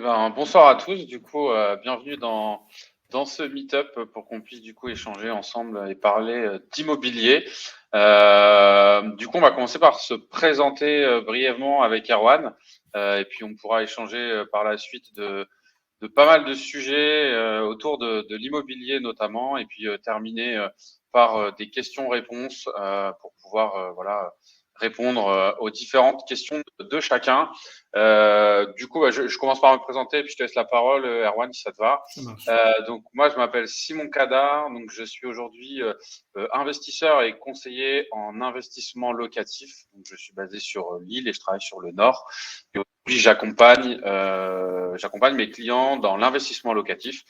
Bonsoir à tous. Bienvenue dans ce meet-up pour qu'on puisse échanger ensemble et parler d'immobilier. On va commencer par se présenter brièvement avec Erwan, et puis on pourra échanger par la suite de pas mal de sujets autour de l'immobilier notamment, et puis terminer par des questions-réponses pour pouvoir répondre aux différentes questions de chacun. Je commence par me présenter et puis je te laisse la parole, Erwan, si ça te va. Ça marche. Moi, je m'appelle Simon Cadar, donc je suis aujourd'hui investisseur et conseiller en investissement locatif. Donc, je suis basé sur Lille et je travaille sur le Nord. Et aujourd'hui, j'accompagne mes clients dans l'investissement locatif.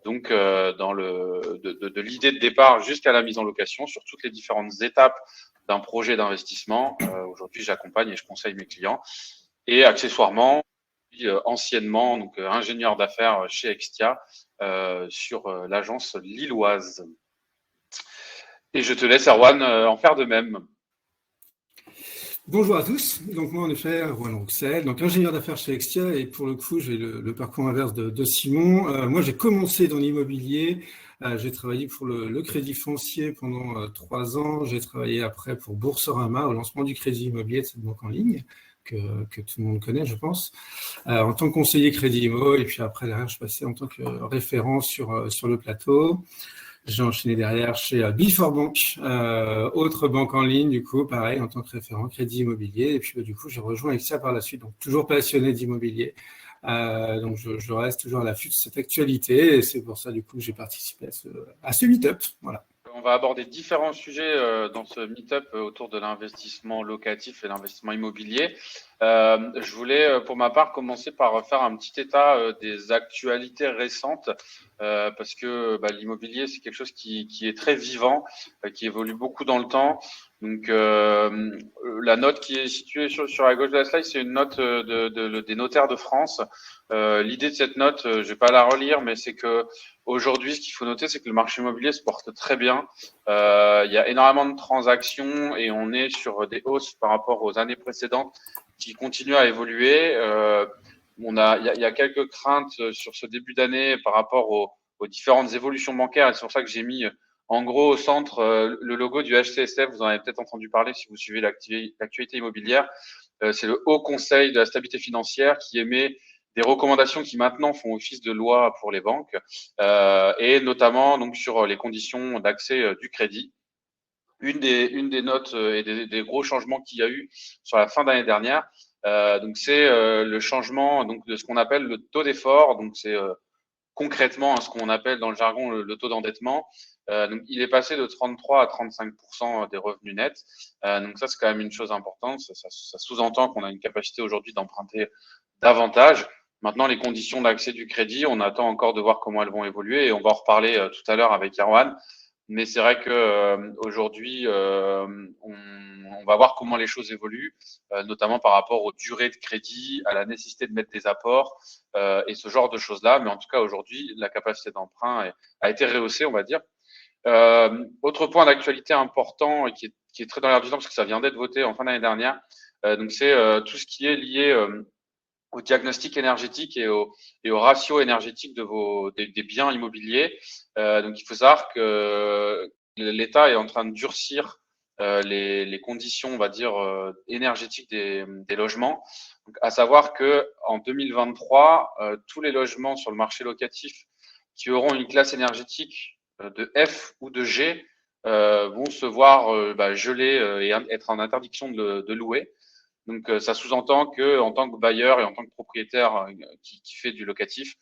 Donc, de l'idée de départ jusqu'à la mise en location sur toutes les différentes étapes d'un projet d'investissement. Aujourd'hui, j'accompagne et je conseille mes clients. Et accessoirement, anciennement, ingénieur d'affaires chez Extia sur l'agence lilloise. Et je te laisse, Erwan, en faire de même. Bonjour à tous. Donc moi, en effet, Erwan Rouxel, donc ingénieur d'affaires chez Extia, et pour le coup, j'ai le parcours inverse de Simon. Moi, j'ai commencé dans l'immobilier. J'ai travaillé pour le crédit foncier pendant 3 ans. J'ai travaillé après pour Boursorama au lancement du crédit immobilier de cette banque en ligne que tout le monde connaît, je pense, en tant que conseiller crédit immo. Et puis après, derrière, je passais en tant que référent sur le plateau. J'ai enchaîné derrière chez Before-Bank, autre banque en ligne, du coup, pareil, en tant que référent crédit immobilier. Et puis, du coup, j'ai rejoint Extia par la suite, donc toujours passionné d'immobilier. Donc, je reste toujours à l'affût de cette actualité et c'est pour ça, du coup, que j'ai participé à ce meet-up. Voilà. On va aborder différents sujets dans ce meet-up autour de l'investissement locatif et l'investissement immobilier. Je voulais, pour ma part, commencer par faire un petit état des actualités récentes, parce que l'immobilier, c'est quelque chose qui est très vivant, qui évolue beaucoup dans le temps. Donc, la note qui est située sur la gauche de la slide, c'est une note des notaires de France. L'idée de cette note, je vais pas la relire, mais c'est que aujourd'hui, ce qu'il faut noter, c'est que le marché immobilier se porte très bien. Il y a énormément de transactions et on est sur des hausses par rapport aux années précédentes qui continuent à évoluer. Il y a quelques craintes sur ce début d'année par rapport aux différentes évolutions bancaires et c'est pour ça que j'ai mis en gros au centre le logo du HCSF. Vous en avez peut-être entendu parler si vous suivez l'actualité immobilière. C'est le Haut Conseil de la stabilité financière qui émet des recommandations qui maintenant font office de loi pour les banques, et notamment donc sur les conditions d'accès du crédit. Une des notes et des gros changements qu'il y a eu sur la fin d'année dernière, c'est le changement donc de ce qu'on appelle le taux d'effort. Donc c'est concrètement ce qu'on appelle dans le jargon le taux d'endettement. Donc il est passé de 33 à 35% des revenus nets. Donc ça c'est quand même une chose importante. Ça sous-entend qu'on a une capacité aujourd'hui d'emprunter davantage. Maintenant, les conditions d'accès du crédit, on attend encore de voir comment elles vont évoluer et on va en reparler tout à l'heure avec Erwan. Mais c'est vrai que aujourd'hui, on va voir comment les choses évoluent, notamment par rapport aux durées de crédit, à la nécessité de mettre des apports et ce genre de choses-là. Mais en tout cas, aujourd'hui, la capacité d'emprunt a été rehaussée, on va dire. Autre point d'actualité important et qui est très dans l'air du temps parce que ça vient d'être voté en fin d'année dernière, c'est tout ce qui est lié au diagnostic énergétique et au ratio énergétique des biens immobiliers. Donc, il faut savoir que l'État est en train de durcir les conditions, on va dire, énergétiques des logements. Donc, à savoir que en 2023, tous les logements sur le marché locatif qui auront une classe énergétique de F ou de G vont se voir geler et être en interdiction de louer. Donc, ça sous-entend que, en tant que bailleur et en tant que propriétaire qui fait du locatif,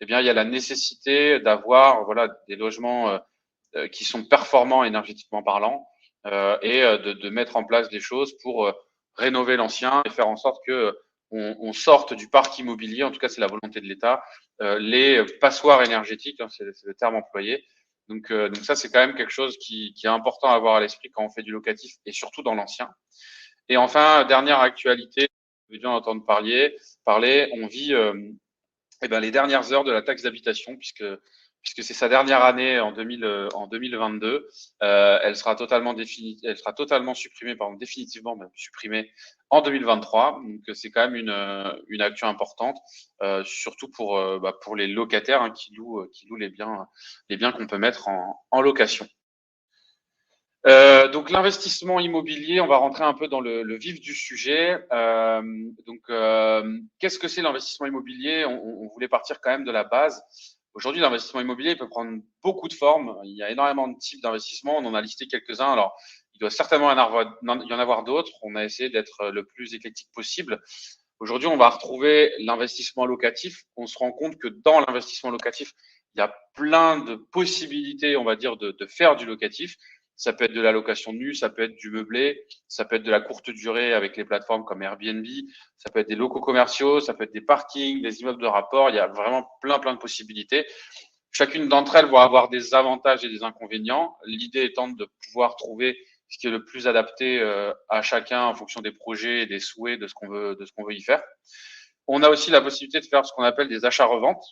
eh bien, il y a la nécessité d'avoir, des logements qui sont performants énergétiquement parlant, et de mettre en place des choses pour rénover l'ancien et faire en sorte que on sorte du parc immobilier. En tout cas, c'est la volonté de l'État, les passoires énergétiques, hein, c'est le terme employé. Donc ça, c'est quand même quelque chose qui est important à avoir à l'esprit quand on fait du locatif et surtout dans l'ancien. Et enfin, dernière actualité, vous avez dû en entendre parler, on vit les dernières heures de la taxe d'habitation, puisque c'est sa dernière année en 2022. Elle sera totalement supprimée, définitivement même supprimée en 2023. Donc c'est quand même une actu importante, surtout pour les locataires, hein, qui louent les biens qu'on peut mettre en location. Donc l'investissement immobilier, on va rentrer un peu dans le vif du sujet. Qu'est-ce que c'est l'investissement immobilier? On voulait partir quand même de la base. Aujourd'hui, l'investissement immobilier peut prendre beaucoup de formes. Il y a énormément de types d'investissement. On en a listé quelques-uns. Alors, il doit certainement y en avoir d'autres. On a essayé d'être le plus éclectique possible. Aujourd'hui, on va retrouver l'investissement locatif. On se rend compte que dans l'investissement locatif, il y a plein de possibilités, on va dire, de faire du locatif. Ça peut être de la location nue, ça peut être du meublé, ça peut être de la courte durée avec les plateformes comme Airbnb, ça peut être des locaux commerciaux, ça peut être des parkings, des immeubles de rapport. Il y a vraiment plein de possibilités. Chacune d'entre elles va avoir des avantages et des inconvénients. L'idée étant de pouvoir trouver ce qui est le plus adapté à chacun en fonction des projets et des souhaits de ce qu'on veut y faire. On a aussi la possibilité de faire ce qu'on appelle des achats-reventes.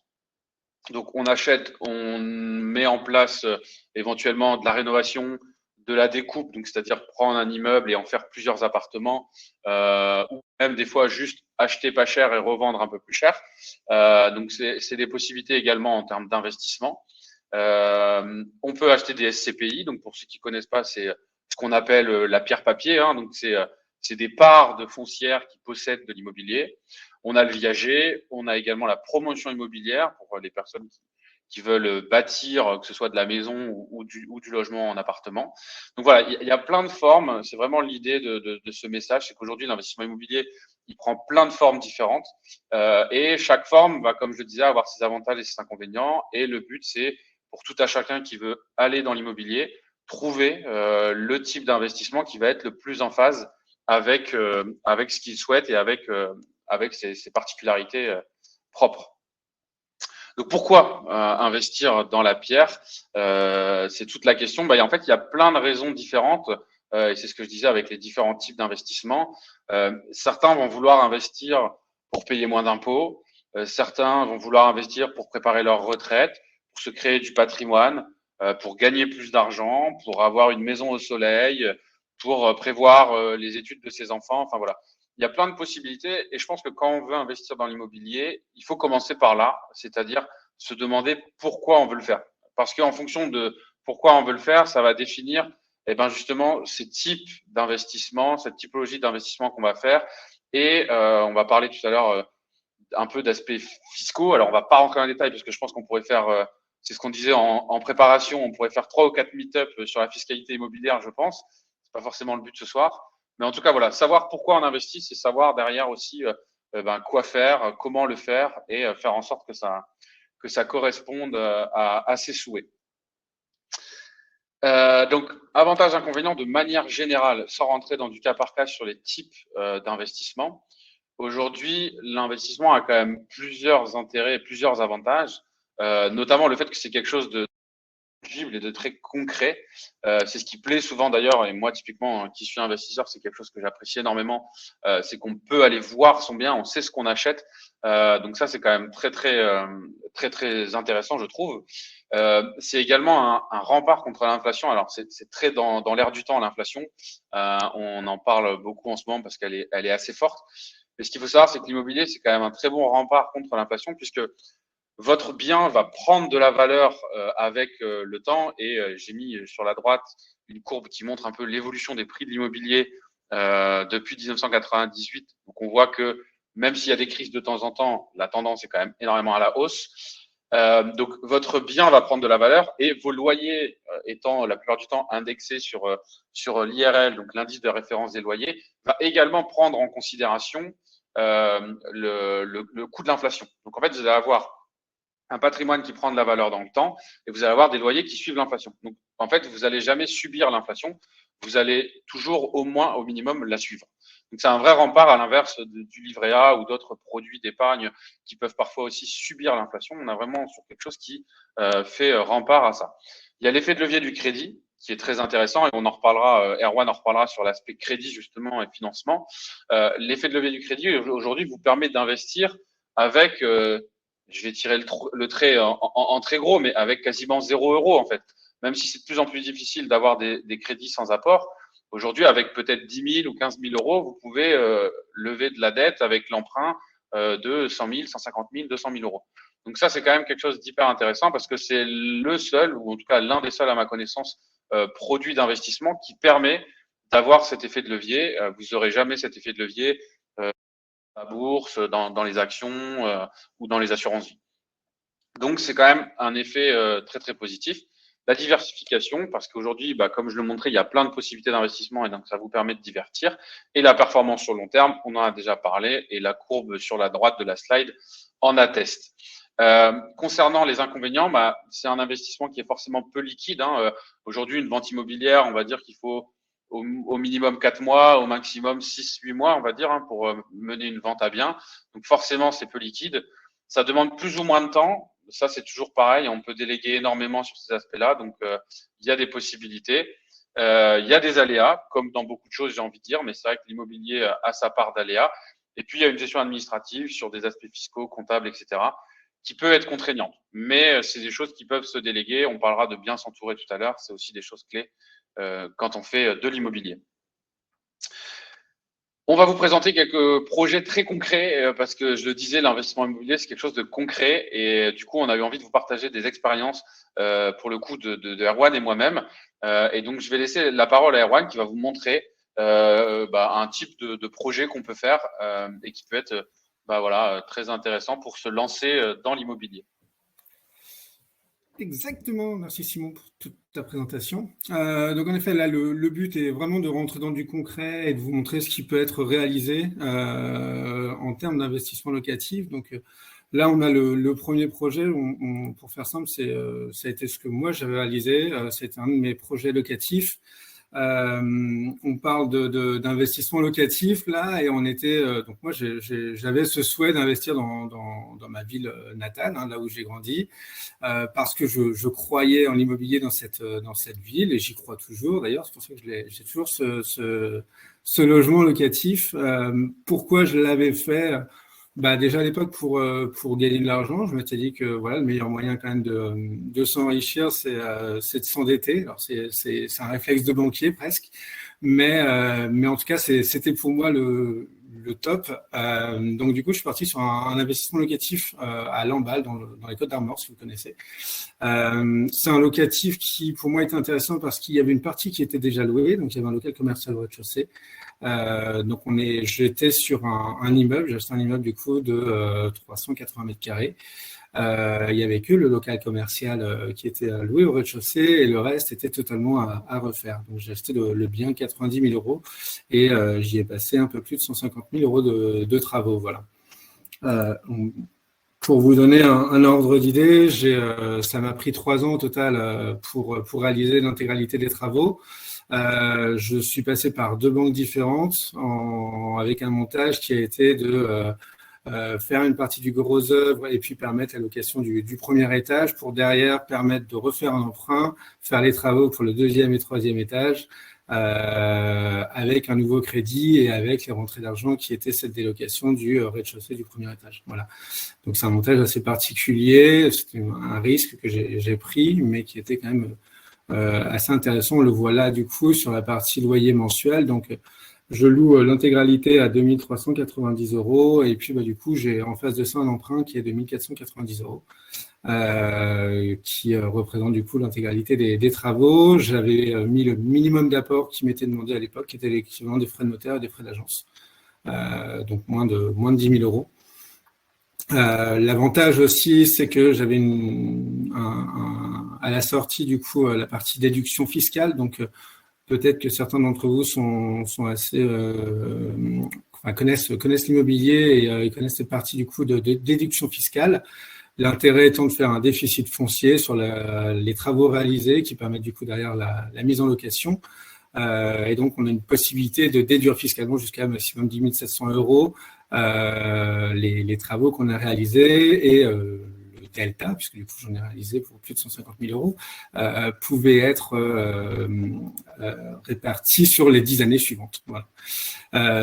Donc on achète, on met en place éventuellement de la rénovation, de la découpe, donc c'est-à-dire prendre un immeuble et en faire plusieurs appartements, ou même des fois juste acheter pas cher et revendre un peu plus cher. Donc c'est des possibilités également en termes d'investissement. On peut acheter des SCPI, donc pour ceux qui connaissent pas, c'est ce qu'on appelle la pierre papier, hein, donc c'est des parts de foncières qui possèdent de l'immobilier. On a le viager, on a également la promotion immobilière pour les personnes qui veulent bâtir, que ce soit de la maison ou du logement en appartement. Donc voilà, il y a plein de formes. C'est vraiment l'idée de ce message, c'est qu'aujourd'hui, l'investissement immobilier, il prend plein de formes différentes. Et chaque forme va, comme je le disais, avoir ses avantages et ses inconvénients. Et le but, c'est pour tout à chacun qui veut aller dans l'immobilier, trouver le type d'investissement qui va être le plus en phase avec ce qu'il souhaite et avec ses particularités propres. Donc pourquoi investir dans la pierre? C'est toute la question. En fait, il y a plein de raisons différentes, et c'est ce que je disais avec les différents types d'investissements. Certains vont vouloir investir pour payer moins d'impôts, certains vont vouloir investir pour préparer leur retraite, pour se créer du patrimoine, pour gagner plus d'argent, pour avoir une maison au soleil, pour prévoir les études de ses enfants. Enfin voilà. Il y a plein de possibilités et je pense que quand on veut investir dans l'immobilier, il faut commencer par là, c'est-à-dire se demander pourquoi on veut le faire. Parce qu'en fonction de pourquoi on veut le faire, ça va définir justement ces types d'investissement, cette typologie d'investissement qu'on va faire. Et on va parler tout à l'heure un peu d'aspects fiscaux. Alors, on va pas rentrer en détail parce que je pense qu'on pourrait faire, c'est ce qu'on disait en préparation, on pourrait faire 3 ou 4 meet-up sur la fiscalité immobilière, je pense. C'est pas forcément le but ce soir. Mais en tout cas, voilà, savoir pourquoi on investit, c'est savoir derrière aussi quoi faire, comment le faire et faire en sorte que ça corresponde à ses souhaits. Donc, avantages, inconvénients de manière générale, sans rentrer dans du cas par cas sur les types d'investissement. Aujourd'hui, l'investissement a quand même plusieurs intérêts, plusieurs avantages, notamment le fait que c'est quelque chose de et de très concret. C'est ce qui plaît souvent d'ailleurs, et moi typiquement qui suis investisseur, c'est quelque chose que j'apprécie énormément, c'est qu'on peut aller voir son bien, on sait ce qu'on achète, donc ça c'est quand même très intéressant je trouve. C'est également un rempart contre l'inflation. Alors c'est très dans l'air du temps l'inflation, on en parle beaucoup en ce moment parce qu'elle est assez forte, mais ce qu'il faut savoir c'est que l'immobilier c'est quand même un très bon rempart contre l'inflation puisque votre bien va prendre de la valeur avec le temps et j'ai mis sur la droite une courbe qui montre un peu l'évolution des prix de l'immobilier depuis 1998. Donc on voit que même s'il y a des crises de temps en temps, la tendance est quand même énormément à la hausse. Donc votre bien va prendre de la valeur et vos loyers étant la plupart du temps indexés sur l'IRL, donc l'indice de référence des loyers, va également prendre en considération le coût de l'inflation. Donc en fait, vous allez avoir un patrimoine qui prend de la valeur dans le temps et vous allez avoir des loyers qui suivent l'inflation. Donc, en fait, vous n'allez jamais subir l'inflation, vous allez toujours au moins, au minimum, la suivre. Donc, c'est un vrai rempart à l'inverse du livret A ou d'autres produits d'épargne qui peuvent parfois aussi subir l'inflation. On a vraiment sur quelque chose qui fait rempart à ça. Il y a l'effet de levier du crédit qui est très intéressant et on en reparlera, Erwan en reparlera sur l'aspect crédit justement et financement. L'effet de levier du crédit aujourd'hui vous permet d'investir avec je vais tirer le trait en très gros, mais avec quasiment 0 € en fait. Même si c'est de plus en plus difficile d'avoir des crédits sans apport, aujourd'hui, avec peut-être 10 000 ou 15 000 euros, vous pouvez lever de la dette avec l'emprunt de 100 000, 150 000, 200 000 euros. Donc ça, c'est quand même quelque chose d'hyper intéressant parce que c'est le seul, ou en tout cas l'un des seuls à ma connaissance, produit d'investissement qui permet d'avoir cet effet de levier. Vous n'aurez jamais cet effet de levier à la bourse, dans les actions ou dans les assurances vie. Donc, c'est quand même un effet très, très positif. La diversification, parce qu'aujourd'hui, comme je le montrais, il y a plein de possibilités d'investissement et donc ça vous permet de divertir. Et la performance sur long terme, on en a déjà parlé et la courbe sur la droite de la slide en atteste. Concernant les inconvénients, c'est un investissement qui est forcément peu liquide. Aujourd'hui, une vente immobilière, on va dire qu'il faut au minimum 4 mois, au maximum 6-8 mois, on va dire, pour mener une vente à bien. Donc forcément, c'est peu liquide. Ça demande plus ou moins de temps. Ça, c'est toujours pareil. On peut déléguer énormément sur ces aspects-là. Donc, il y a des possibilités. Il y a des aléas, comme dans beaucoup de choses, j'ai envie de dire, mais c'est vrai que l'immobilier a sa part d'aléas. Et puis, il y a une gestion administrative sur des aspects fiscaux, comptables, etc., qui peut être contraignante. Mais c'est des choses qui peuvent se déléguer. On parlera de bien s'entourer tout à l'heure. C'est aussi des choses clés quand on fait de l'immobilier. On va vous présenter quelques projets très concrets parce que je le disais, l'investissement immobilier, c'est quelque chose de concret et du coup, on a eu envie de vous partager des expériences pour le coup de Erwan et moi-même. Et donc, je vais laisser la parole à Erwan qui va vous montrer un type de projet qu'on peut faire et qui peut être très intéressant pour se lancer dans l'immobilier. Exactement, merci Simon pour toute ta présentation. Donc en effet, là, le but est vraiment de rentrer dans du concret et de vous montrer ce qui peut être réalisé en termes d'investissement locatif. Donc là, on a le premier projet, pour faire simple, ça a été ce que moi j'avais réalisé, c'était un de mes projets locatifs. On parle d'investissement locatif là et on était donc moi j'avais ce souhait d'investir dans ma ville natale, là où j'ai grandi, parce que je croyais en l'immobilier dans cette ville et j'y crois toujours d'ailleurs. C'est pour ça que j'ai toujours ce logement locatif. Pourquoi je l'avais fait? Déjà à l'époque pour gagner de l'argent, je m'étais dit que voilà, le meilleur moyen quand même de s'enrichir, c'est de s'endetter. Alors c'est un réflexe de banquier presque, mais en tout cas c'était pour moi le top. Donc du coup, je suis parti sur un investissement locatif à Lamballe dans les Côtes d'Armor, si vous connaissez. C'est un locatif qui pour moi était intéressant parce qu'il y avait une partie qui était déjà louée, donc il y avait un local commercial au rez-de-chaussée. Donc j'étais sur un immeuble, j'ai acheté un immeuble du coup de 380 mètres carrés. Il y avait que le local commercial qui était loué au rez-de-chaussée et le reste était totalement à refaire. Donc j'ai acheté le bien 90 000 euros et j'y ai passé un peu plus de 150 000 euros de travaux. Voilà. Pour vous donner un ordre d'idée, ça m'a pris 3 ans au total pour réaliser l'intégralité des travaux. Je suis passé par 2 banques différentes avec un montage qui a été de faire une partie du gros œuvre et puis permettre la location du premier étage pour derrière permettre de refaire un emprunt, faire les travaux pour le 2e et 3e étage avec un nouveau crédit et avec les rentrées d'argent qui étaient cette délocation du rez-de-chaussée du premier étage. Voilà. Donc c'est un montage assez particulier, c'était un risque que j'ai pris mais qui était quand même assez intéressant. On le voit là du coup sur la partie loyer mensuel. Donc je loue l'intégralité à 2 390 euros et puis du coup j'ai en face de ça un emprunt qui est de 1 490 euros qui représente du coup l'intégralité des travaux. J'avais mis le minimum d'apport qui m'était demandé à l'époque qui était l'équivalent des frais de notaire et des frais d'agence, donc moins de 10 000 euros. L'avantage aussi, c'est que j'avais à la sortie du coup la partie déduction fiscale. Donc peut-être que certains d'entre vous sont assez connaissent l'immobilier et connaissent cette partie du coup de déduction fiscale. L'intérêt étant de faire un déficit foncier sur les travaux réalisés qui permettent du coup derrière la mise en location. Et donc, on a une possibilité de déduire fiscalement jusqu'à un maximum 10 700 euros les travaux qu'on a réalisés et le delta, puisque du coup j'en ai réalisé pour plus de 150 000 euros, pouvaient être répartis sur les 10 années suivantes. Voilà.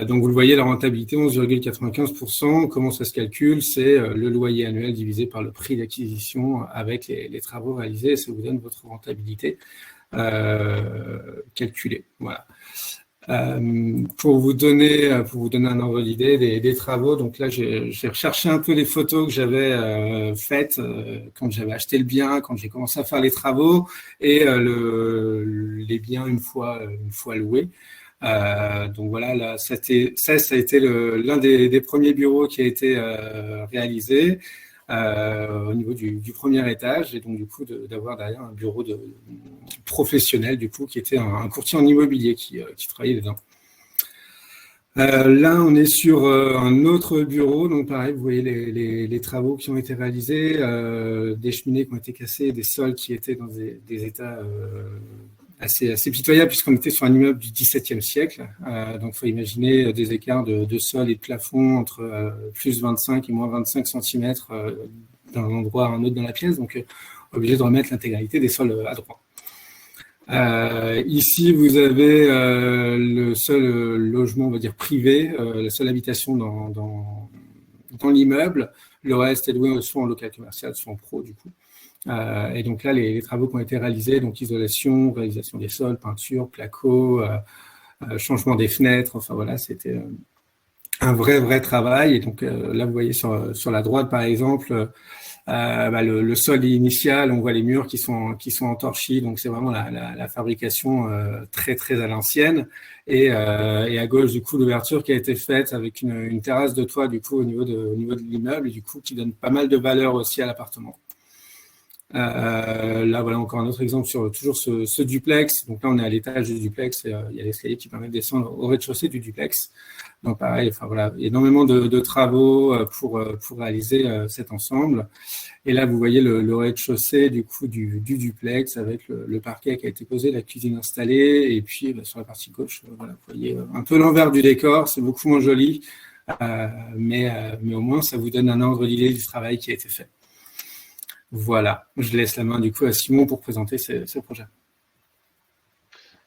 Donc vous le voyez, la rentabilité 11,95%. Comment ça se calcule? C'est le loyer annuel divisé par le prix d'acquisition avec les travaux réalisés, et ça vous donne votre rentabilité calculée. Voilà. Pour vous donner un ordre d'idée des travaux, donc là j'ai recherché un peu les photos que j'avais faites quand j'avais acheté le bien, quand j'ai commencé à faire les travaux, et les biens une fois loués. Donc voilà, là, ça a été l'un des premiers bureaux qui a été réalisé au niveau du premier étage, et donc du coup d'avoir derrière un bureau professionnel du coup qui était un courtier en immobilier qui travaillait dedans. Là, on est sur un autre bureau, donc pareil, vous voyez les travaux qui ont été réalisés, des cheminées qui ont été cassées, des sols qui étaient dans des états assez pitoyables, puisqu'on était sur un immeuble du XVIIe siècle. Donc, il faut imaginer des écarts de sol et de plafond entre plus 25 et moins 25 cm d'un endroit à un autre dans la pièce, donc obligé de remettre l'intégralité des sols à droit. Ici, vous avez le seul logement, on va dire, privé, la seule habitation dans l'immeuble. Le reste est loué soit en local commercial, soit en pro, du coup. Et donc là, les travaux qui ont été réalisés, donc isolation, réalisation des sols, peinture, placo, changement des fenêtres, enfin voilà, c'était un vrai travail. Et donc là, vous voyez sur la droite, par exemple, le sol initial, on voit les murs qui sont en torchis, donc c'est vraiment la fabrication très à l'ancienne. Et à gauche, du coup, l'ouverture qui a été faite avec une terrasse de toit, du coup, au niveau de l'immeuble, et du coup, qui donne pas mal de valeur aussi à l'appartement. Là, voilà encore un autre exemple sur toujours ce duplex. Donc là, on est à l'étage du duplex, et il y a l'escalier qui permet de descendre au rez-de-chaussée du duplex. Donc pareil, enfin voilà, énormément de travaux pour réaliser cet ensemble. Et là, vous voyez le rez-de-chaussée du coup du duplex avec le parquet qui a été posé, la cuisine installée, et puis sur la partie gauche, voilà, vous voyez un peu l'envers du décor. C'est beaucoup moins joli, mais au moins ça vous donne un ordre d'idée du travail qui a été fait. Voilà, je laisse la main du coup à Simon pour présenter ce projet.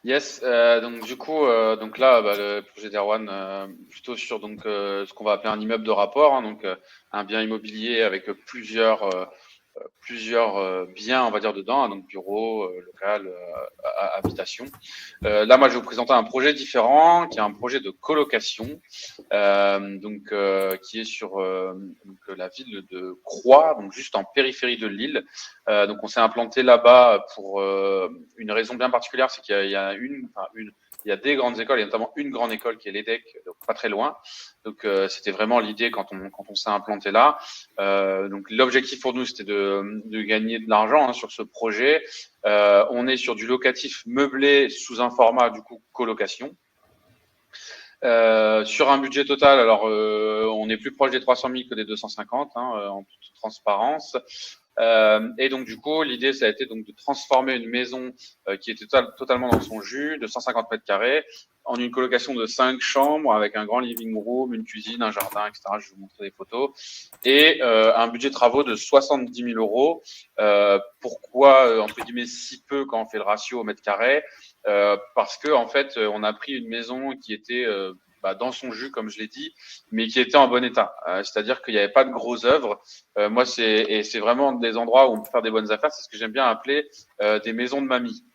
Yes, donc du coup, donc là, le projet d'Erwan, plutôt sur ce qu'on va appeler un immeuble de rapport, hein, donc un bien immobilier avec plusieurs biens, on va dire, dedans, hein, donc bureau, local, habitation. Là, moi, je vais vous présenter un projet différent, qui est un projet de colocation, qui est sur la ville de Croix, donc juste en périphérie de Lille. Donc, on s'est implanté là-bas pour une raison bien particulière, c'est qu'il y a il y a des grandes écoles, il y a notamment une grande école qui est l'EDEC, donc pas très loin. Donc, c'était vraiment l'idée quand on s'est implanté là. Donc, l'objectif pour nous, c'était de gagner de l'argent sur ce projet. On est sur du locatif meublé sous un format du coup colocation. Sur un budget total, alors on est plus proche des 300 000 que des 250, en toute transparence. Et donc du coup, l'idée ça a été donc de transformer une maison qui était totalement dans son jus, de 150 mètres carrés, en une colocation de 5 chambres avec un grand living room, une cuisine, un jardin, etc. Je vais vous montrer des photos. Et un budget de travaux de 70 000 euros. Pourquoi entre guillemets si peu quand on fait le ratio au mètre carré? Parce que en fait, on a pris une maison qui était dans son jus, comme je l'ai dit, mais qui était en bon état. C'est-à-dire qu'il n'y avait pas de grosses œuvres. Moi, c'est vraiment des endroits où on peut faire des bonnes affaires. C'est ce que j'aime bien appeler des maisons de mamie.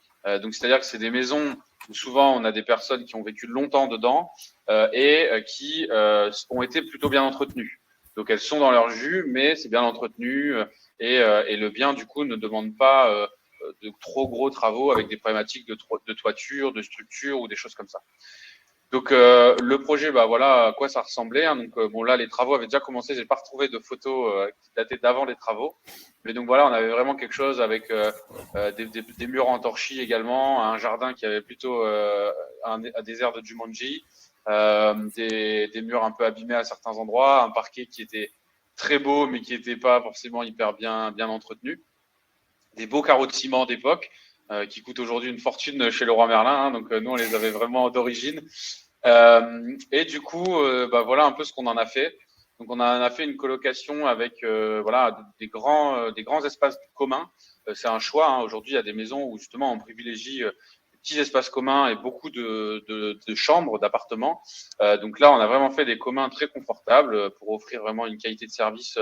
Donc, c'est-à-dire que c'est des maisons où souvent on a des personnes qui ont vécu longtemps dedans qui ont été plutôt bien entretenues. Donc, elles sont dans leur jus, mais c'est bien entretenu et le bien, du coup, ne demande pas de trop gros travaux avec des problématiques de toiture, de structure ou des choses comme ça. Donc le projet, voilà à quoi ça ressemblait. Donc bon là, les travaux avaient déjà commencé. J'ai pas retrouvé de photos qui dataient d'avant les travaux. Mais donc voilà, on avait vraiment quelque chose avec des murs en torchis également, un jardin qui avait plutôt un désert de Jumanji, des murs un peu abîmés à certains endroits, un parquet qui était très beau mais qui n'était pas forcément hyper bien entretenu, des beaux carreaux de ciment d'époque. Qui coûtent aujourd'hui une fortune chez Leroy Merlin. Donc, nous, on les avait vraiment d'origine. Et du coup, voilà un peu ce qu'on en a fait. Donc, on a fait une colocation avec voilà des grands espaces communs. C'est un choix. Hein. Aujourd'hui, il y a des maisons où justement on privilégie petits espaces communs et beaucoup de chambres, d'appartements. Donc là, on a vraiment fait des communs très confortables pour offrir vraiment une qualité de service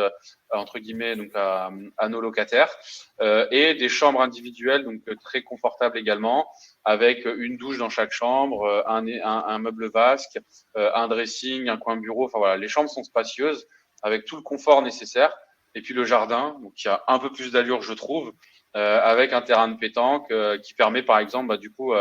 entre guillemets donc à nos locataires et des chambres individuelles donc très confortables également avec une douche dans chaque chambre, un meuble vasque, un dressing, un coin bureau. Enfin voilà, les chambres sont spacieuses avec tout le confort nécessaire. Et puis le jardin, donc qui a un peu plus d'allure, je trouve, avec un terrain de pétanque qui permet par exemple du coup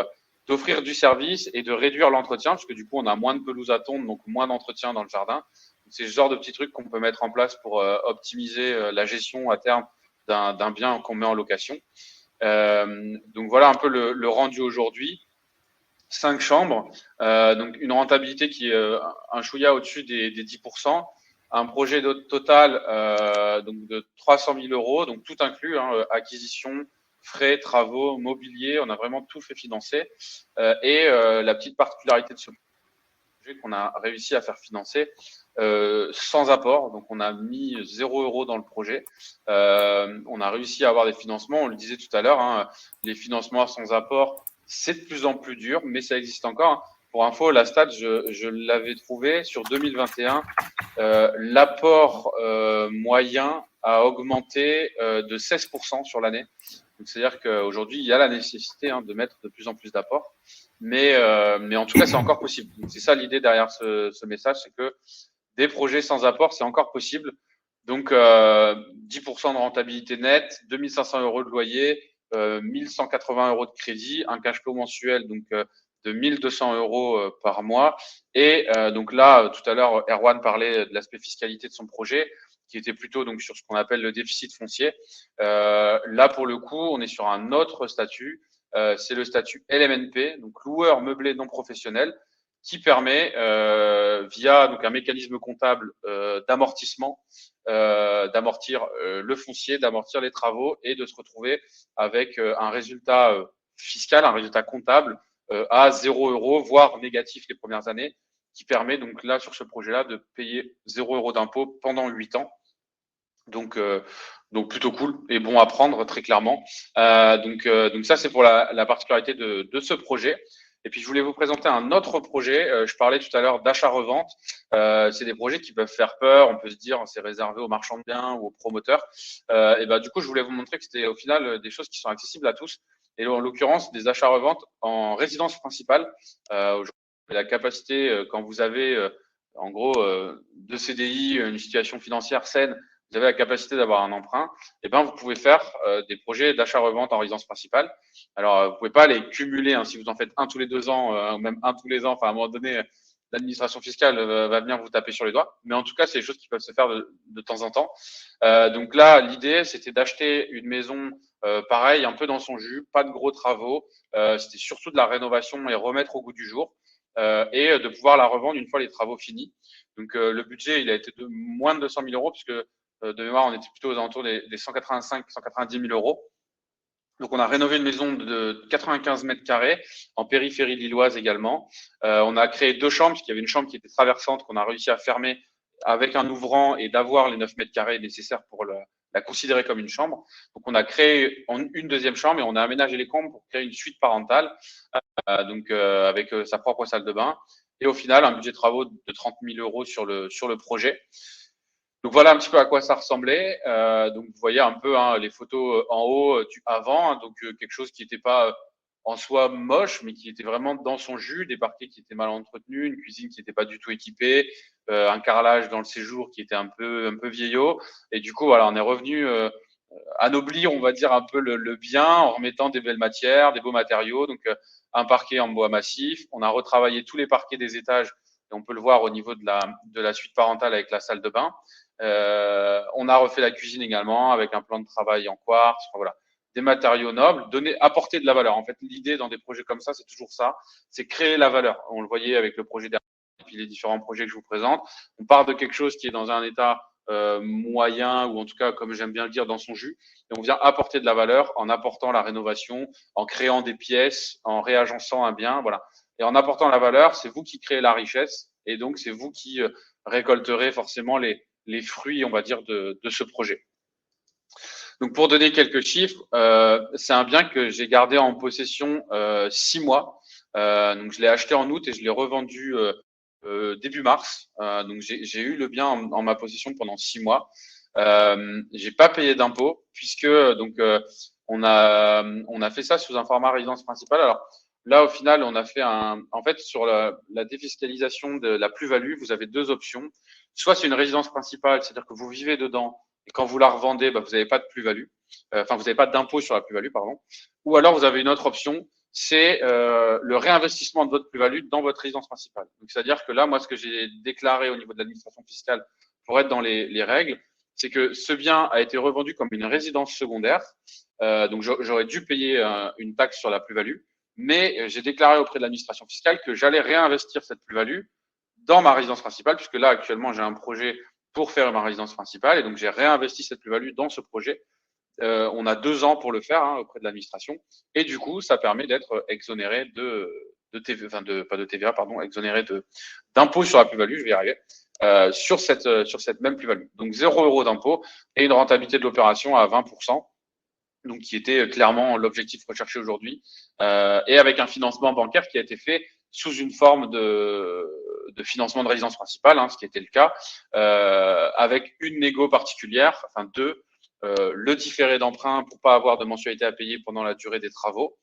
d'offrir du service et de réduire l'entretien, parce que du coup on a moins de pelouse à tondre, donc moins d'entretien dans le jardin. C'est ce genre de petits trucs qu'on peut mettre en place pour optimiser la gestion à terme d'un bien qu'on met en location. Donc voilà un peu le rendu aujourd'hui. 5 chambres, donc une rentabilité qui est un chouïa au-dessus des 10%, un projet total donc de 300 000 euros, donc tout inclus, hein, acquisition, frais, travaux, mobilier, on a vraiment tout fait financer. Et la petite particularité de ce projet qu'on a réussi à faire financer sans apport, donc on a mis 0 euros dans le projet. On a réussi à avoir des financements, on le disait tout à l'heure, hein, les financements sans apport, c'est de plus en plus dur, mais ça existe encore. Pour info, la stat, je l'avais trouvé sur 2021, l'apport moyen a augmenté de 16% sur l'année. Donc, c'est-à-dire qu'aujourd'hui, il y a la nécessité de mettre de plus en plus d'apports. Mais en tout cas, c'est encore possible. C'est ça l'idée derrière ce message, c'est que des projets sans apport, c'est encore possible. Donc, 10% de rentabilité nette, 2500 euros de loyer, 1180 euros de crédit, un cash flow mensuel donc de 1200 euros par mois. Et donc là, tout à l'heure, Erwan parlait de l'aspect fiscalité de son projet, qui était plutôt donc sur ce qu'on appelle le déficit foncier. Là, pour le coup, on est sur un autre statut. C'est le statut LMNP, donc loueur meublé non professionnel, qui permet, via donc un mécanisme comptable d'amortissement, d'amortir le foncier, d'amortir les travaux et de se retrouver avec un résultat fiscal, un résultat comptable à 0 euros, voire négatif les premières années, qui permet donc là sur ce projet-là de payer 0 euros d'impôt pendant 8 ans. Donc plutôt cool et bon à prendre très clairement. Donc ça c'est pour la particularité de ce projet. Et puis je voulais vous présenter un autre projet. Je parlais tout à l'heure d'achat-revente. C'est des projets qui peuvent faire peur. On peut se dire c'est réservé aux marchands de biens ou aux promoteurs. Et ben du coup je voulais vous montrer que c'était au final des choses qui sont accessibles à tous. Et en l'occurrence des achats-reventes en résidence principale. La capacité quand vous avez en gros deux CDI, une situation financière saine, vous avez la capacité d'avoir un emprunt, et ben vous pouvez faire des projets d'achat-revente en résidence principale. Alors, vous pouvez pas les cumuler hein, si vous en faites un tous les 2 ans, même un tous les ans. Enfin, à un moment donné, l'administration fiscale va venir vous taper sur les doigts. Mais en tout cas, c'est des choses qui peuvent se faire de temps en temps. Donc là, l'idée, c'était d'acheter une maison pareil, un peu dans son jus, pas de gros travaux. C'était surtout de la rénovation et remettre au goût du jour. Et de pouvoir la revendre une fois les travaux finis. Donc le budget, il a été de moins de 200 000 euros, puisque de mémoire, on était plutôt aux alentours des 185 190 000 euros. Donc, on a rénové une maison de 95 mètres carrés en périphérie lilloise également. On a créé 2 chambres, puisqu'il y avait une chambre qui était traversante qu'on a réussi à fermer avec un ouvrant et d'avoir les 9 mètres carrés nécessaires pour la considérer comme une chambre. Donc, on a créé une deuxième chambre et on a aménagé les combles pour créer une suite parentale, donc avec sa propre salle de bain. Et au final, un budget de travaux de 30 000 euros sur le projet. Donc voilà un petit peu à quoi ça ressemblait. Donc vous voyez un peu hein, les photos en haut du avant, hein, donc quelque chose qui n'était pas en soi moche, mais qui était vraiment dans son jus, des parquets qui étaient mal entretenus, une cuisine qui n'était pas du tout équipée, un carrelage dans le séjour qui était un peu vieillot. Et du coup voilà, on est revenu anoblir, on va dire un peu le bien en remettant des belles matières, des beaux matériaux. Donc un parquet en bois massif. On a retravaillé tous les parquets des étages. Et on peut le voir au niveau de la suite parentale avec la salle de bain. On a refait la cuisine également avec un plan de travail en quartz. Enfin, voilà, des matériaux nobles, apporter de la valeur. En fait, l'idée dans des projets comme ça, c'est toujours ça, c'est créer la valeur. On le voyait avec le projet et puis les différents projets que je vous présente. On part de quelque chose qui est dans un état moyen ou en tout cas, comme j'aime bien le dire, dans son jus, et on vient apporter de la valeur en apportant la rénovation, en créant des pièces, en réagençant un bien, voilà. Et en apportant la valeur, c'est vous qui créez la richesse et donc c'est vous qui récolterez forcément les fruits, on va dire, de ce projet. Donc, pour donner quelques chiffres, c'est un bien que j'ai gardé en possession 6 mois. Donc, je l'ai acheté en août et je l'ai revendu début mars. Donc, j'ai eu le bien en ma possession pendant 6 mois. J'ai pas payé d'impôts puisque on a fait ça sous un format résidence principale. Alors là, au final, on a fait en fait, sur la défiscalisation de la plus-value, vous avez deux options. Soit c'est une résidence principale, c'est-à-dire que vous vivez dedans et quand vous la revendez, vous n'avez pas de plus-value. Enfin, vous n'avez pas d'impôt sur la plus-value, pardon. Ou alors, vous avez une autre option, c'est le réinvestissement de votre plus-value dans votre résidence principale. Donc, c'est-à-dire que là, moi, ce que j'ai déclaré au niveau de l'administration fiscale pour être dans les règles, c'est que ce bien a été revendu comme une résidence secondaire. Donc, j'aurais dû payer une taxe sur la plus-value, mais j'ai déclaré auprès de l'administration fiscale que j'allais réinvestir cette plus-value dans ma résidence principale, puisque là, actuellement, j'ai un projet pour faire ma résidence principale, et donc j'ai réinvesti cette plus-value dans ce projet. On a 2 ans pour le faire auprès de l'administration, et du coup, ça permet d'être exonéré de TVA, enfin pas de TVA, pardon, exonéré d'impôt sur la plus-value, je vais y arriver, sur cette même plus-value. Donc 0 € d'impôt et une rentabilité de l'opération à 20%. Donc qui était clairement l'objectif recherché aujourd'hui, et avec un financement bancaire qui a été fait sous une forme de financement de résidence principale, ce qui était le cas, avec une négo particulière, enfin deux, le différé d'emprunt pour pas avoir de mensualité à payer pendant la durée des travaux,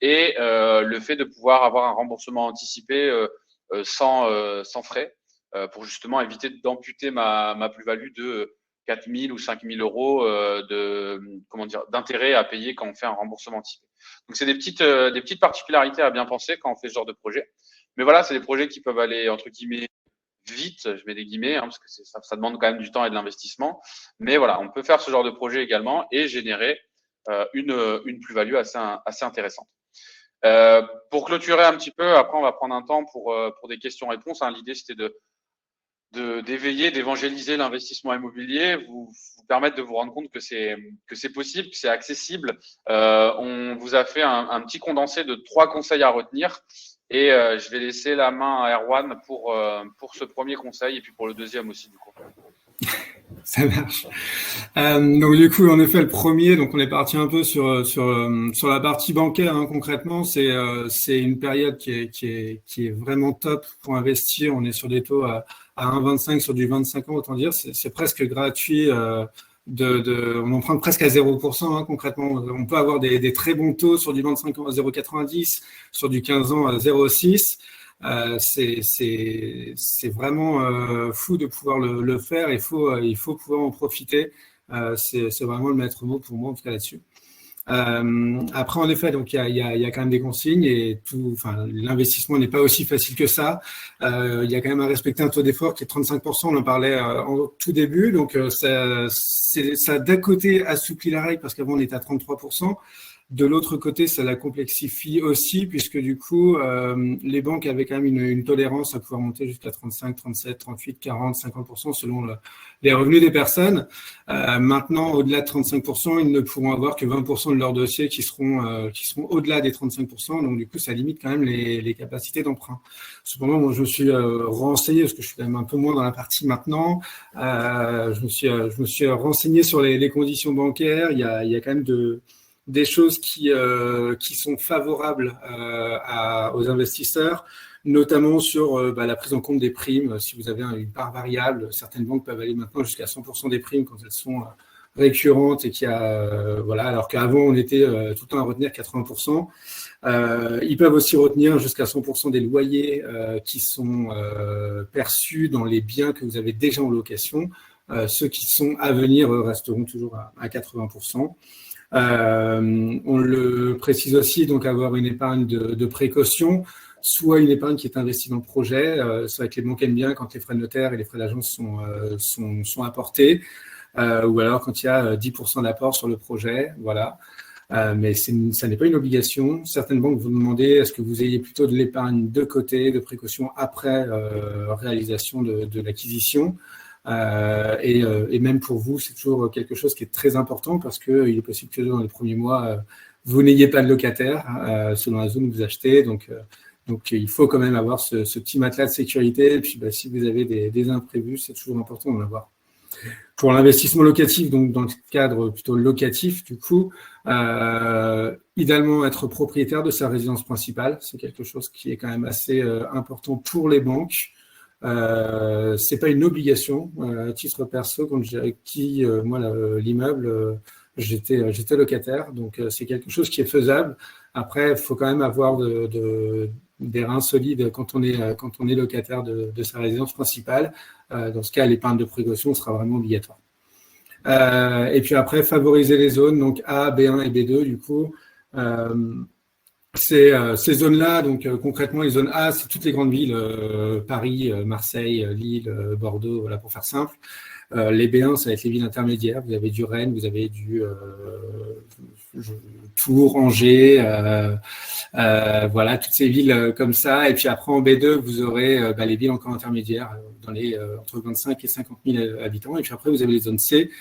et le fait de pouvoir avoir un remboursement anticipé sans frais, pour justement éviter d'amputer ma plus-value de 4 000 ou 5 000 euros d'intérêt à payer quand on fait un remboursement anticipé. Donc, c'est des petites particularités à bien penser quand on fait ce genre de projet. Mais voilà, c'est des projets qui peuvent aller, entre guillemets, vite, je mets des guillemets, parce que ça demande quand même du temps et de l'investissement. Mais voilà, on peut faire ce genre de projet également et générer une plus-value assez intéressante. Pour clôturer un petit peu, après, on va prendre un temps pour des questions-réponses. L'idée, c'était d'éveiller, d'évangéliser l'investissement immobilier, vous permettre de vous rendre compte que c'est possible, que c'est accessible. On vous a fait un petit condensé de 3 conseils à retenir, et je vais laisser la main à Erwan pour ce premier conseil et puis pour le deuxième aussi, du coup. Ça marche. Donc du coup, en effet, le premier, donc on est parti un peu sur la partie bancaire, concrètement. C'est une période qui est vraiment top pour investir. On est sur des taux à 1,25 sur du 25 ans, autant dire, c'est presque gratuit. On emprunte presque à 0%, concrètement. On peut avoir des très bons taux sur du 25 ans à 0,90, sur du 15 ans à 0,6. C'est vraiment fou de pouvoir le faire. Il faut pouvoir en profiter. C'est vraiment le maître mot pour moi, en tout cas là-dessus. Après, en effet, donc il y a quand même des consignes, et l'investissement n'est pas aussi facile que ça. Il y a quand même à respecter un taux d'effort qui est 35%. On en parlait en tout début. Donc ça d'un côté assouplit la règle parce qu'avant on était à 33%. De l'autre côté, ça la complexifie aussi, puisque du coup, les banques avaient quand même une tolérance à pouvoir monter jusqu'à 35, 37, 38, 40, 50% selon les revenus des personnes. Maintenant, au-delà de 35%, ils ne pourront avoir que 20% de leurs dossiers qui seront au-delà des 35%. Donc, du coup, ça limite quand même les capacités d'emprunt. Cependant, moi, je me suis renseigné, parce que je suis quand même un peu moins dans la partie maintenant. Je me suis renseigné sur les conditions bancaires. Il y a quand même des choses qui sont favorables aux investisseurs, notamment sur la prise en compte des primes. Si vous avez une part variable, certaines banques peuvent aller maintenant jusqu'à 100% des primes quand elles sont récurrentes, et alors qu'avant on était tout le temps à retenir 80%. Ils peuvent aussi retenir jusqu'à 100% des loyers qui sont perçus dans les biens que vous avez déjà en location. Ceux qui sont à venir resteront toujours à 80%. On le précise aussi, donc avoir une épargne de précaution, soit une épargne qui est investie dans le projet. C'est vrai que les banques aiment bien quand les frais de notaire et les frais d'agence sont apportés, ou alors quand il y a 10% d'apport sur le projet, voilà. Mais ça n'est pas une obligation. Certaines banques vous demandent est-ce que vous ayez plutôt de l'épargne de côté, de précaution après réalisation de l'acquisition. Et même pour vous, c'est toujours quelque chose qui est très important, parce qu'il est possible que dans les premiers mois, vous n'ayez pas de locataire selon la zone où vous achetez. Donc Donc, il faut quand même avoir ce petit matelas de sécurité. Et puis, si vous avez des imprévus, c'est toujours important d'en avoir. Pour l'investissement locatif, donc dans le cadre plutôt locatif, du coup, idéalement être propriétaire de sa résidence principale, c'est quelque chose qui est quand même assez important pour les banques. C'est pas une obligation. À titre perso, quand j'ai acquis moi l'immeuble, j'étais locataire, donc c'est quelque chose qui est faisable. Après, il faut quand même avoir des reins solides quand on est locataire de sa résidence principale. Dans ce cas, l'épargne de précaution sera vraiment obligatoire. Et puis après, favoriser les zones, donc A, B1 et B2, du coup. Ces zones-là, donc concrètement, les zones A, c'est toutes les grandes villes, Paris, Marseille, Lille, Bordeaux, voilà, pour faire simple. Les B1, ça va être les villes intermédiaires. Vous avez du Rennes, vous avez du Tours, Angers, voilà, toutes ces villes comme ça. Et puis après, en B2, vous aurez les villes encore intermédiaires, dans les entre 25 et 50 000 habitants. Et puis après, vous avez les zones C,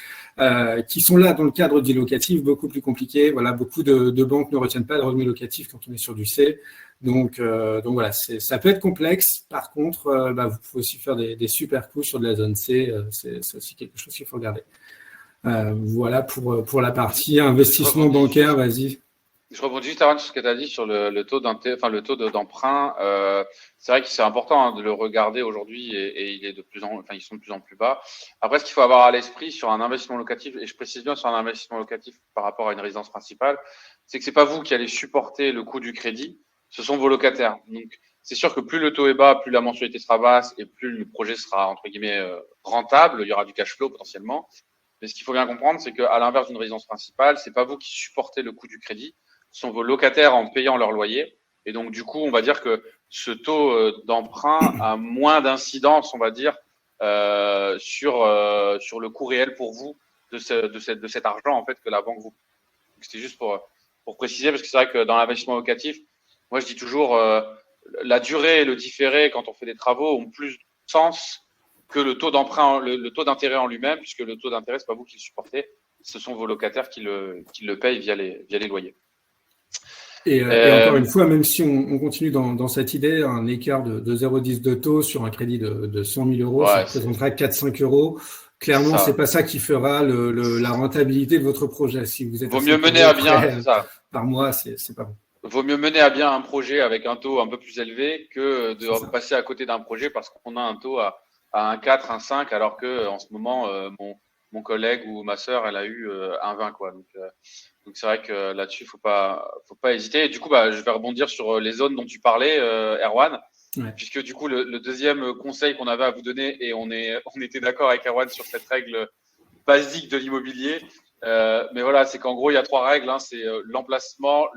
qui sont là dans le cadre du locatif, beaucoup plus compliqué. Voilà, beaucoup de banques ne retiennent pas de revenus locatifs quand on est sur du C. Donc voilà, ça peut être complexe. Par contre, vous pouvez aussi faire des super coups sur de la zone C. C'est aussi quelque chose qu'il faut regarder. Voilà pour la partie investissement bancaire. Vas-y. Je rebondis juste avant sur ce que tu as dit sur le taux d'emprunt. C'est vrai que c'est important de le regarder aujourd'hui et ils sont de plus en plus bas. Après, ce qu'il faut avoir à l'esprit sur un investissement locatif, et je précise bien sur un investissement locatif par rapport à une résidence principale, c'est que c'est pas vous qui allez supporter le coût du crédit, ce sont vos locataires. Donc, c'est sûr que plus le taux est bas, plus la mensualité sera basse et plus le projet sera entre guillemets rentable. Il y aura du cash flow potentiellement. Mais ce qu'il faut bien comprendre, c'est qu'à l'inverse d'une résidence principale, c'est pas vous qui supportez le coût du crédit, ce sont vos locataires en payant leur loyer. Et donc, du coup, on va dire que ce taux d'emprunt a moins d'incidence, on va dire, sur le coût réel pour vous de cet argent, en fait, que la banque vous. C'était juste pour préciser, parce que c'est vrai que dans l'investissement locatif, moi, je dis toujours, la durée et le différé, quand on fait des travaux, ont plus de sens que le taux d'emprunt, le taux d'intérêt en lui-même, puisque le taux d'intérêt, c'est pas vous qui le supportez, ce sont vos locataires qui le payent via les loyers. Et encore une fois, même si on continue dans cette idée, un écart de 0,10 de taux sur un crédit de 100 000 euros, ça représentera 4-5 euros. Clairement, c'est pas ça qui fera la rentabilité de votre projet. Si vous êtes vaut mieux mener à bien, c'est ça. Par mois, c'est pas bon. Vaut mieux mener à bien un projet avec un taux un peu plus élevé que de passer à côté d'un projet parce qu'on a un taux à un 4, un 5, alors que en ce moment, mon collègue ou ma sœur, elle a eu un 20, quoi. Donc c'est vrai que là-dessus, faut pas hésiter. Et du coup, je vais rebondir sur les zones dont tu parlais, Erwan, puisque du coup, le deuxième conseil qu'on avait à vous donner, et on était d'accord avec Erwan sur cette règle basique de l'immobilier. Mais voilà, c'est qu'en gros, il y a 3 règles. C'est l'emplacement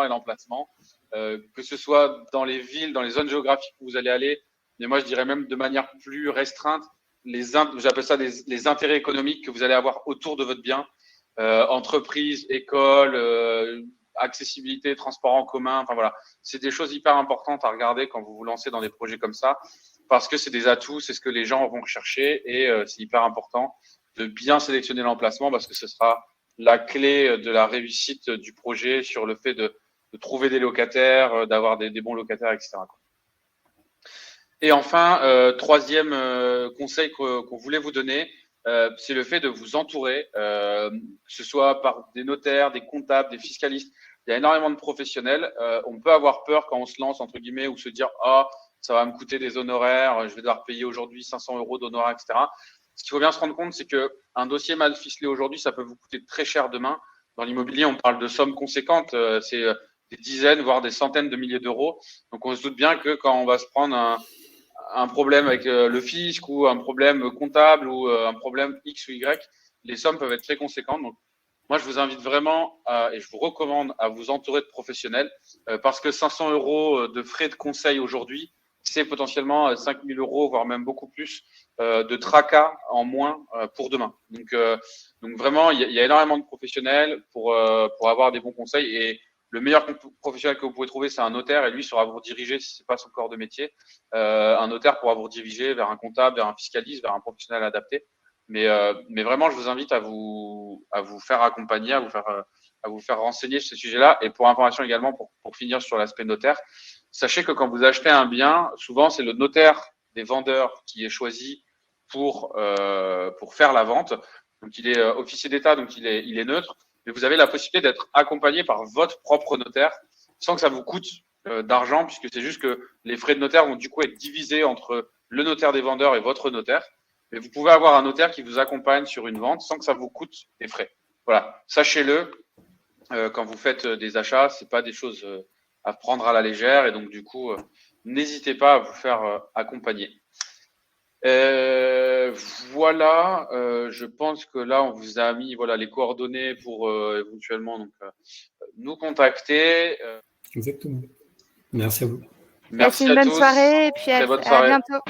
et l'emplacement. Que ce soit dans les villes, dans les zones géographiques où vous allez aller, mais moi, je dirais même de manière plus restreinte, j'appelle ça les intérêts économiques que vous allez avoir autour de votre bien. Entreprise, école, accessibilité, transport en commun. Enfin voilà, c'est des choses hyper importantes à regarder quand vous vous lancez dans des projets comme ça, parce que c'est des atouts, c'est ce que les gens vont rechercher et c'est hyper important de bien sélectionner l'emplacement parce que ce sera la clé de la réussite du projet sur le fait de trouver des locataires, d'avoir des bons locataires, etc. Et enfin, troisième conseil qu'on voulait vous donner, c'est le fait de vous entourer, que ce soit par des notaires, des comptables, des fiscalistes. Il y a énormément de professionnels. On peut avoir peur quand on se lance, entre guillemets, ou se dire « Ah, ça va me coûter des honoraires, je vais devoir payer aujourd'hui 500 euros d'honoraires, etc. » Ce qu'il faut bien se rendre compte, c'est qu'un dossier mal ficelé aujourd'hui, ça peut vous coûter très cher demain. Dans l'immobilier, on parle de sommes conséquentes, c'est des dizaines, voire des centaines de milliers d'euros. Donc, on se doute bien que quand on va se prendre un problème avec le fisc ou un problème comptable ou un problème X ou Y, les sommes peuvent être très conséquentes. Donc, moi, je vous invite vraiment et je vous recommande à vous entourer de professionnels parce que 500 euros de frais de conseil aujourd'hui, c'est potentiellement 5 000 euros, voire même beaucoup plus de tracas en moins pour demain. Donc vraiment, il y a énormément de professionnels pour avoir des bons conseils et le meilleur professionnel que vous pouvez trouver, c'est un notaire et lui saura vous diriger si c'est pas son corps de métier. Un notaire pourra vous diriger vers un comptable, vers un fiscaliste, vers un professionnel adapté. Mais vraiment, je vous invite à vous faire accompagner, à vous faire renseigner sur ce sujet-là. Et pour information également, pour finir sur l'aspect notaire, sachez que quand vous achetez un bien, souvent c'est le notaire des vendeurs qui est choisi pour faire la vente. Donc il est officier d'État, donc il est neutre. Mais vous avez la possibilité d'être accompagné par votre propre notaire sans que ça vous coûte d'argent, puisque c'est juste que les frais de notaire vont du coup être divisés entre le notaire des vendeurs et votre notaire. Mais vous pouvez avoir un notaire qui vous accompagne sur une vente sans que ça vous coûte des frais. Voilà, sachez-le, quand vous faites des achats, c'est pas des choses à prendre à la légère, et donc du coup, n'hésitez pas à vous faire accompagner. Voilà, je pense que là, on vous a mis les coordonnées pour éventuellement nous contacter. Exactement. Merci à vous. Merci Passez une à bonne tous. soirée et puis Très bonne à soirée. bientôt.